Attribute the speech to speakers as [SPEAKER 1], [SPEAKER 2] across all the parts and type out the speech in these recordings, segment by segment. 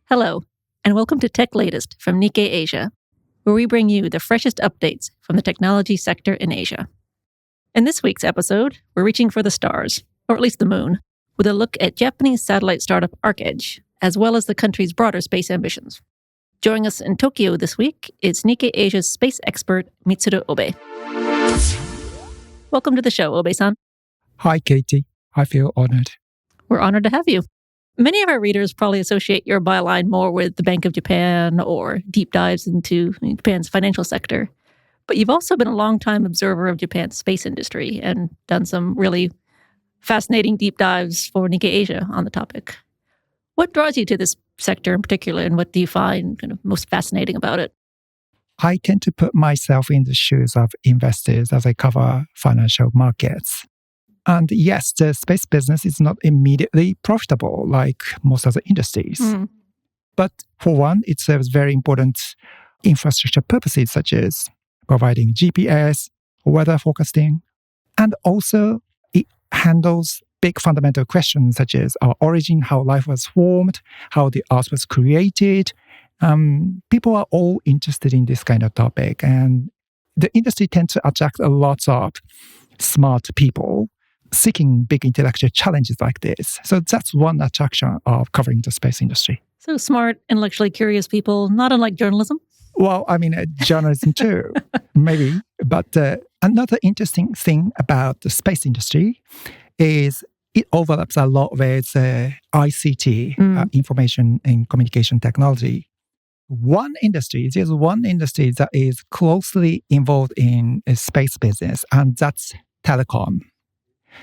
[SPEAKER 1] Hello, and welcome to Tech Latest from Nikkei Asia, where we bring you the freshest updates from the technology sector in Asia. In this week's episode, we're reaching for the stars, or at least the moon, with a look at Japanese satellite startup ArkEdge, as well as the country's broader space ambitions. Joining us in Tokyo this week is Nikkei Asia's space expert, Mitsuru Obe. Welcome to the show, Obe-san.
[SPEAKER 2] Hi, Katey. I feel honored.
[SPEAKER 1] We're honored to have you. Many of our readers probably associate your byline more with the Bank of Japan or deep dives into Japan's financial sector. But you've also been a long-time observer of Japan's space industry and done some really fascinating deep dives for Nikkei Asia on the topic. What draws you to this sector in particular, and what do you find kind of most fascinating about it?
[SPEAKER 2] I tend to put myself in the shoes of investors as I cover financial markets. And yes, the space business is not immediately profitable like most other industries. But for one, it serves very important infrastructure purposes such as providing GPS, weather forecasting, and also it handles big fundamental questions such as our origin, how life was formed, how the Earth was created. People are all interested in this kind of topic, and the industry tends to attract a lot of smart people seeking big intellectual challenges like this. So that's one attraction of covering the space industry.
[SPEAKER 1] So smart, intellectually curious people, not unlike journalism?
[SPEAKER 2] Well, I mean, journalism too, maybe. But another interesting thing about the space industry is it overlaps a lot with ICT, information and communication technology. There's one industry that is closely involved in a space business, and that's telecom.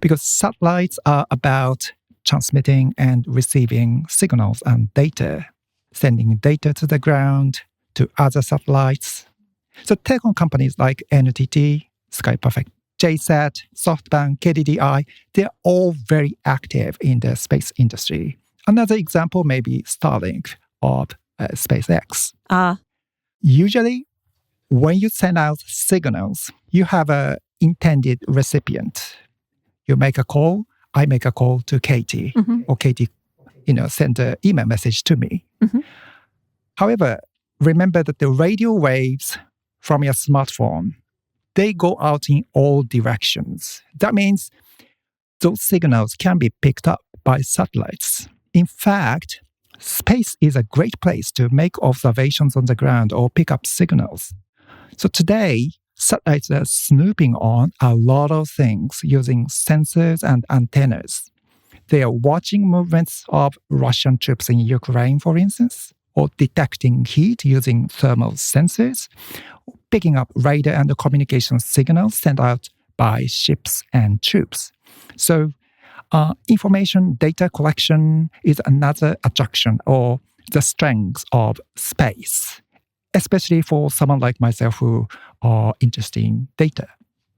[SPEAKER 2] Because satellites are about transmitting and receiving signals and data, sending data to the ground, to other satellites. So telecom companies like NTT, Sky Perfect, JSAT, SoftBank, KDDI, they're all very active in the space industry. Another example may be Starlink or SpaceX. Usually, when you send out signals, you have an intended recipient. You make a call, I make a call to Katey, or Katey, send an email message to me. However, remember that the radio waves from your smartphone, they go out in all directions. That means those signals can be picked up by satellites. In fact, space is a great place to make observations on the ground or pick up signals. So today, satellites are snooping on a lot of things using sensors and antennas. They are watching movements of Russian troops in Ukraine, for instance, or detecting heat using thermal sensors, picking up radar and communication signals sent out by ships and troops. So information data collection is another attraction or the strength of space, especially for someone like myself who are interested in data.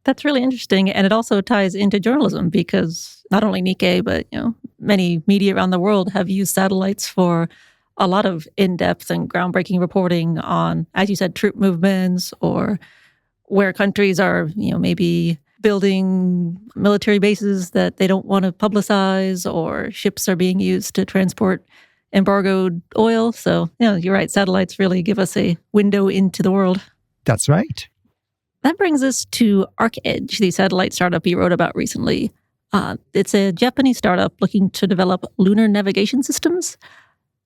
[SPEAKER 1] That's really interesting. And it also ties into journalism because not only Nikkei, but many media around the world have used satellites for a lot of in-depth and groundbreaking reporting on, as you said, troop movements or where countries are, maybe building military bases that they don't want to publicize, or ships are being used to transport embargoed oil. So, you're right. Satellites really give us a window into the world.
[SPEAKER 2] That's right.
[SPEAKER 1] That brings us to ArkEdge, the satellite startup you wrote about recently. It's a Japanese startup looking to develop lunar navigation systems.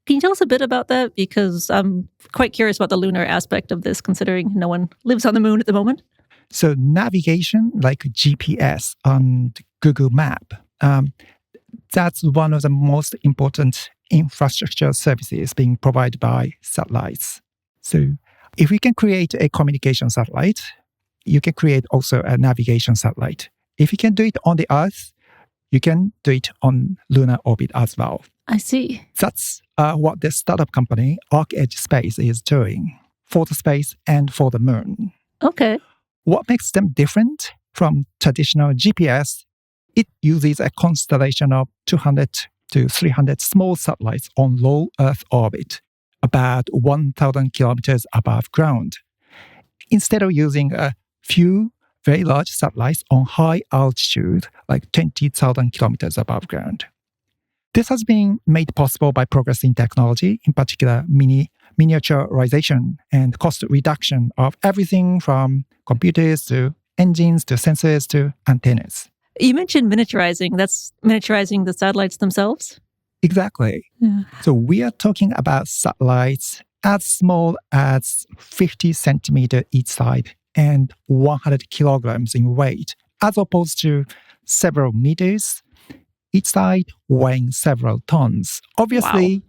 [SPEAKER 1] Can you tell us a bit about that? Because I'm quite curious about the lunar aspect of this, considering no one lives on the moon at the moment.
[SPEAKER 2] So navigation, like GPS on Google Map, that's one of the most important infrastructure services being provided by satellites. So if we can create a communication satellite, you can create also a navigation satellite. If you can do it on the Earth, you can do it on lunar orbit as well.
[SPEAKER 1] I see.
[SPEAKER 2] That's what the startup company, ArkEdge Space, is doing for the space and for the moon.
[SPEAKER 1] Okay.
[SPEAKER 2] What makes them different from traditional GPS? It uses a constellation of 200 to 300 small satellites on low Earth orbit, about 1,000 kilometers above ground, instead of using a few very large satellites on high altitude, like 20,000 kilometers above ground. This has been made possible by progress in technology, in particular miniaturization and cost reduction of everything from computers to engines to sensors to antennas.
[SPEAKER 1] You mentioned miniaturizing. That's miniaturizing the satellites themselves?
[SPEAKER 2] Exactly.
[SPEAKER 1] Yeah.
[SPEAKER 2] So we are talking about satellites as small as 50 centimeters each side and 100 kilograms in weight, as opposed to several meters each side weighing several tons. Obviously,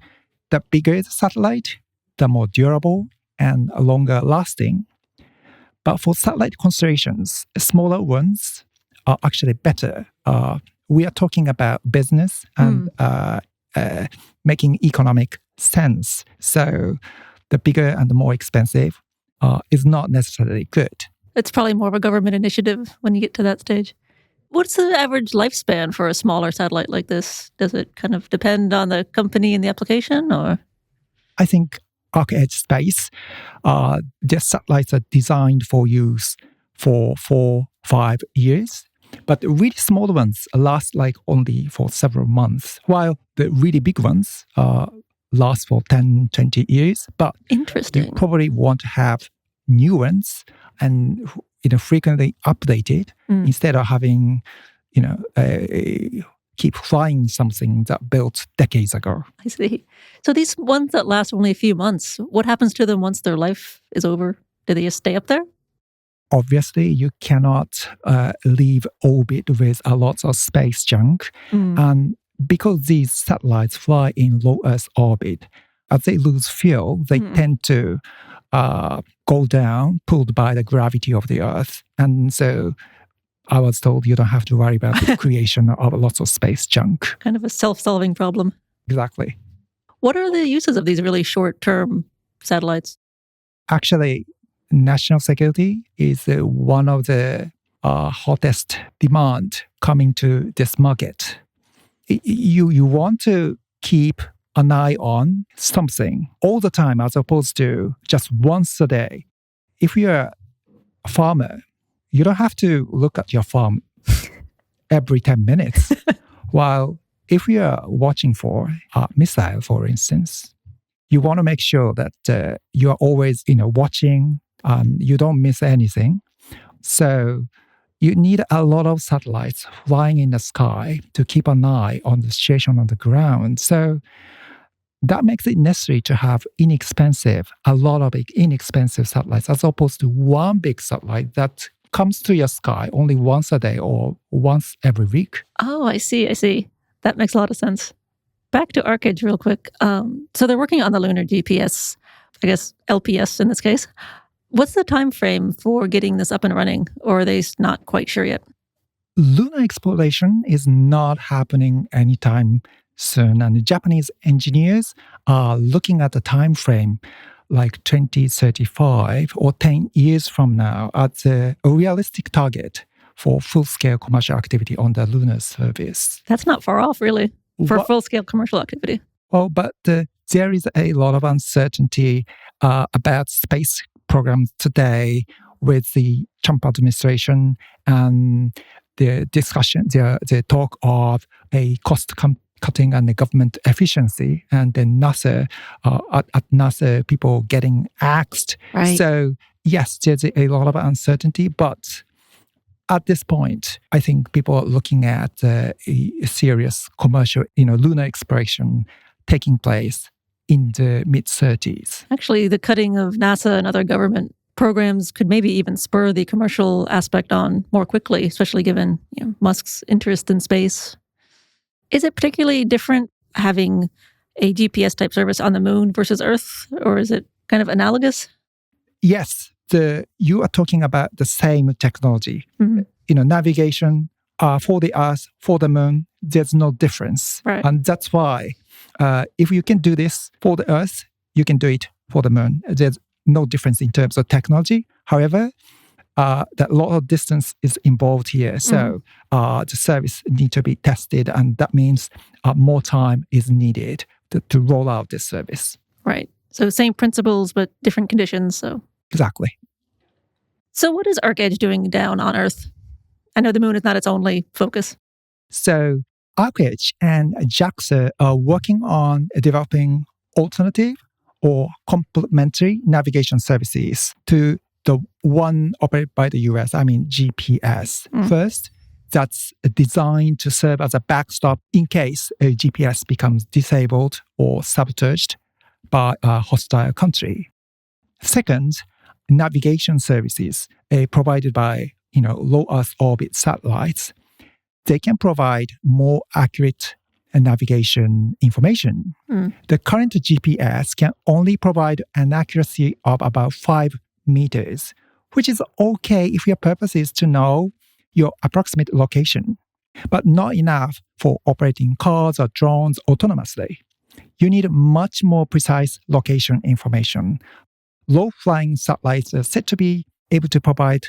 [SPEAKER 2] the bigger the satellite, the more durable and longer lasting. But for satellite constellations, smaller ones are actually better. We are talking about business and making economic sense. So the bigger and the more expensive is not necessarily good.
[SPEAKER 1] It's probably more of a government initiative when you get to that stage. What's the average lifespan for a smaller satellite like this? Does it kind of depend on the company and the application, or?
[SPEAKER 2] I think ArkEdge Space, their satellites are designed for use for 4-5 years. But the really small ones last like only for several months, while the really big ones last for 10-20 years. But
[SPEAKER 1] interesting.
[SPEAKER 2] you probably want to have new ones and frequently updated instead of having keep flying something that built decades ago.
[SPEAKER 1] I see. So these ones that last only a few months, what happens to them once their life is over? Do they just stay up there?
[SPEAKER 2] Obviously, you cannot leave orbit with a lot of space junk. And because these satellites fly in low Earth orbit, as they lose fuel, they tend to go down, pulled by the gravity of the Earth. And so I was told you don't have to worry about the creation of lots of space junk.
[SPEAKER 1] Kind of a self-solving problem.
[SPEAKER 2] Exactly.
[SPEAKER 1] What are the uses of these really short-term satellites?
[SPEAKER 2] Actually, national security is one of the hottest demand coming to this market. You want to keep an eye on something all the time as opposed to just once a day. If you're a farmer, you don't have to look at your farm every 10 minutes. While if you are watching for a missile, for instance, you want to make sure that you are always watching and you don't miss anything. So you need a lot of satellites flying in the sky to keep an eye on the situation on the ground. So that makes it necessary to have a lot of inexpensive satellites as opposed to one big satellite that comes to your sky only once a day or once every week.
[SPEAKER 1] Oh, I see. That makes a lot of sense. Back to ArkEdge real quick. So they're working on the lunar GPS, I guess LPS in this case. What's the time frame for getting this up and running, or are they not quite sure yet?
[SPEAKER 2] Lunar exploration is not happening anytime soon, and the Japanese engineers are looking at the time frame like 2035 or 10 years from now as a realistic target for full-scale commercial activity on the lunar surface.
[SPEAKER 1] That's not far off, really, for full-scale commercial activity.
[SPEAKER 2] Well, but there is a lot of uncertainty about space programs today with the Trump administration and the discussion, the talk of a cost-cutting and the government efficiency, and then NASA, at NASA, people getting axed.
[SPEAKER 1] Right.
[SPEAKER 2] So, yes, there's a lot of uncertainty, but at this point, I think people are looking at a serious commercial, lunar exploration taking place in the mid-30s.
[SPEAKER 1] Actually, the cutting of NASA and other government programs could maybe even spur the commercial aspect on more quickly, especially given Musk's interest in space. Is it particularly different having a GPS type service on the moon versus Earth, or is it kind of analogous?
[SPEAKER 2] Yes, you are talking about the same technology. Mm-hmm. Navigation for the Earth, for the moon, there's no difference.
[SPEAKER 1] Right.
[SPEAKER 2] And that's why if you can do this for the Earth, you can do it for the moon. There's no difference in terms of technology. However, that lot of distance is involved here. So the service needs to be tested, and that means more time is needed to roll out this service.
[SPEAKER 1] Right. So same principles, but different conditions. So
[SPEAKER 2] exactly.
[SPEAKER 1] So what is ArkEdge doing down on Earth? I know the moon is not its only focus.
[SPEAKER 2] So ArkEdge and JAXA are working on developing alternative or complementary navigation services to the one operated by the US, GPS. First, that's designed to serve as a backstop in case a GPS becomes disabled or sabotaged by a hostile country. Second, navigation services provided by low Earth orbit satellites. They can provide more accurate navigation information. The current GPS can only provide an accuracy of about 5 meters, which is okay if your purpose is to know your approximate location, but not enough for operating cars or drones autonomously. You need much more precise location information. Low-flying satellites are said to be able to provide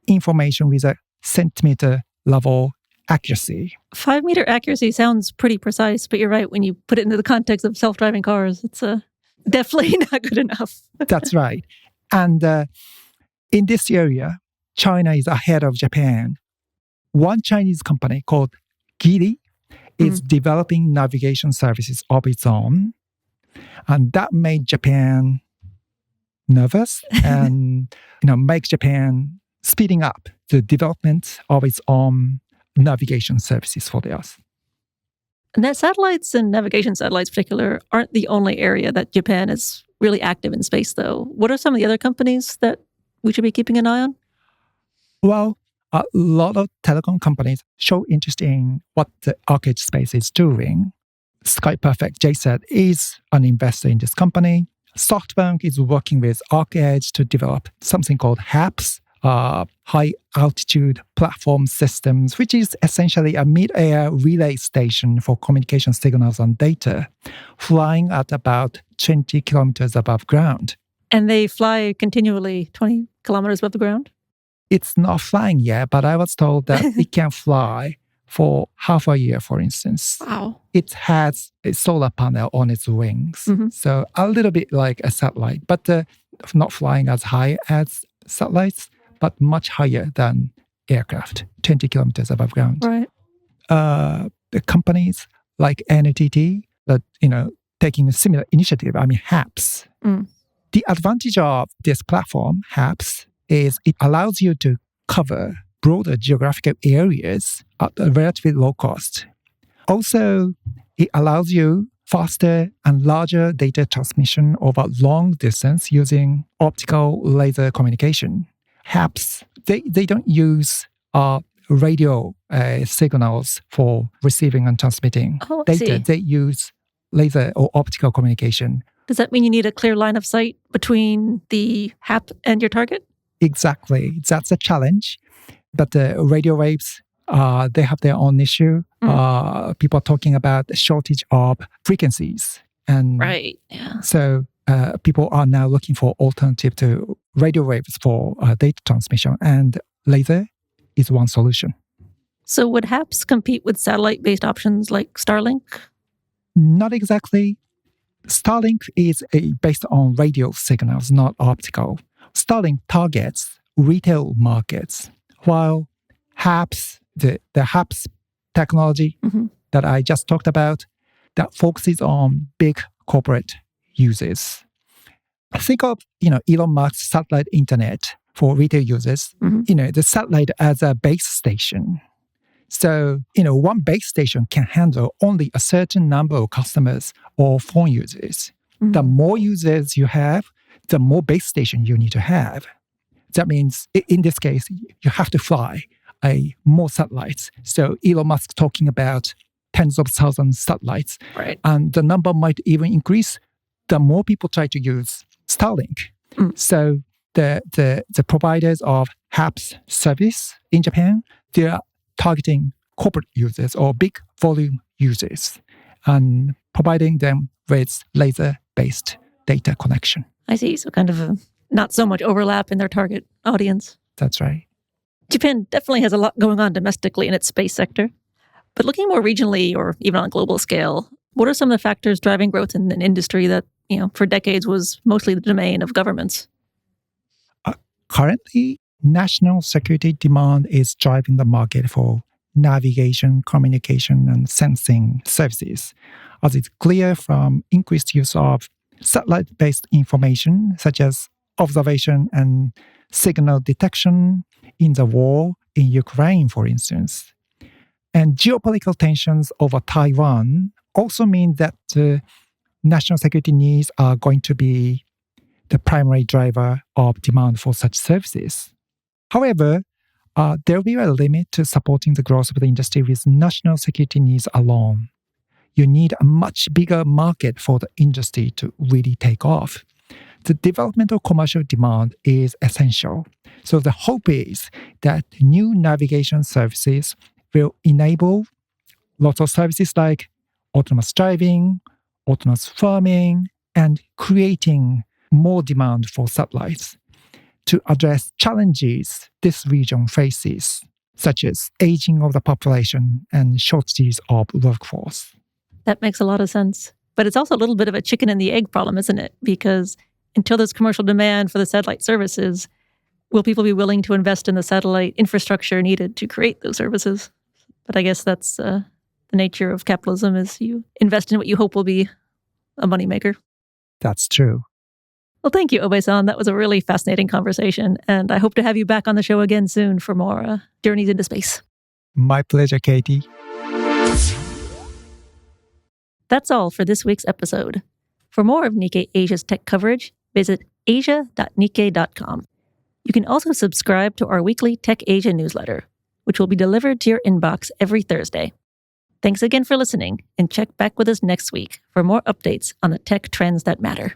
[SPEAKER 2] information with a centimeter level accuracy.
[SPEAKER 1] 5-meter accuracy sounds pretty precise, but you're right. When you put it into the context of self-driving cars, it's definitely not good enough.
[SPEAKER 2] That's right. And in this area, China is ahead of Japan. One Chinese company called Geely is developing navigation services of its own. And that made Japan nervous and makes Japan speeding up the development of its own navigation services for the Earth.
[SPEAKER 1] And that satellites and navigation satellites in particular aren't the only area that Japan is really active in space, though. What are some of the other companies that we should be keeping an eye on?
[SPEAKER 2] Well, a lot of telecom companies show interest in what the ArkEdge Space is doing. Sky Perfect JSAT is an investor in this company. SoftBank is working with ArkEdge to develop something called HAPS, High Altitude Platform Systems, which is essentially a mid-air relay station for communication signals and data, flying at about 20 kilometers above ground.
[SPEAKER 1] And they fly continually 20 kilometers above the ground?
[SPEAKER 2] It's not flying yet, but I was told that it can fly for half a year, for instance.
[SPEAKER 1] Wow.
[SPEAKER 2] It has a solar panel on its wings. So a little bit like a satellite, but not flying as high as satellites, but much higher than aircraft, 20 kilometers above ground.
[SPEAKER 1] Right.
[SPEAKER 2] The companies like NTT that, taking a similar initiative, HAPS. The advantage of this platform, HAPS, is it allows you to cover broader geographical areas at a relatively low cost. Also, it allows you faster and larger data transmission over long distance using optical laser communication. HAPS, they don't use radio signals for receiving and transmitting data. They use laser or optical communication.
[SPEAKER 1] Does that mean you need a clear line of sight between the HAP and your target?
[SPEAKER 2] Exactly. That's a challenge. But the radio waves, they have their own issue. People are talking about the shortage of frequencies. And
[SPEAKER 1] right. Yeah.
[SPEAKER 2] So people are now looking for alternative to radio waves for data transmission. And laser is one solution.
[SPEAKER 1] So would HAPS compete with satellite-based options like Starlink?
[SPEAKER 2] Not exactly. Starlink is based on radio signals, not optical. Starlink targets retail markets, while HAPS, the HAPS technology that I just talked about, that focuses on big corporate users. Think of, Elon Musk's satellite internet for retail users, the satellite as a base station. So, one base station can handle only a certain number of customers or phone users. The more users you have, the more base station you need to have. That means, in this case, you have to fly more satellites. So Elon Musk talking about tens of thousands of satellites.
[SPEAKER 1] Right.
[SPEAKER 2] And the number might even increase the more people try to use Starlink. So the providers of HAPS service in Japan, they are targeting corporate users or big volume users and providing them with laser-based data connection.
[SPEAKER 1] I see. So kind of not so much overlap in their target audience.
[SPEAKER 2] That's right.
[SPEAKER 1] Japan definitely has a lot going on domestically in its space sector. But looking more regionally or even on a global scale, what are some of the factors driving growth in an industry that, for decades was mostly the domain of governments?
[SPEAKER 2] Currently, national security demand is driving the market for navigation, communication, and sensing services, as it's clear from increased use of satellite-based information such as observation and signal detection in the war in Ukraine, for instance. And geopolitical tensions over Taiwan also mean that national security needs are going to be the primary driver of demand for such services. However, there will be a limit to supporting the growth of the industry with national security needs alone. You need a much bigger market for the industry to really take off. The development of commercial demand is essential. So the hope is that new navigation services will enable lots of services like autonomous driving, autonomous farming, and creating more demand for satellites to address challenges this region faces, such as aging of the population and shortages of workforce.
[SPEAKER 1] That makes a lot of sense. But it's also a little bit of a chicken and the egg problem, isn't it? Because until there's commercial demand for the satellite services, will people be willing to invest in the satellite infrastructure needed to create those services? But I guess that's the nature of capitalism, is you invest in what you hope will be a moneymaker.
[SPEAKER 2] That's true.
[SPEAKER 1] Well, thank you, Obe-san. That was a really fascinating conversation, and I hope to have you back on the show again soon for more journeys into space.
[SPEAKER 2] My pleasure, Katey.
[SPEAKER 1] That's all for this week's episode. For more of Nikkei Asia's tech coverage, visit asia.nikkei.com. You can also subscribe to our weekly Tech Asia newsletter, which will be delivered to your inbox every Thursday. Thanks again for listening, and check back with us next week for more updates on the tech trends that matter.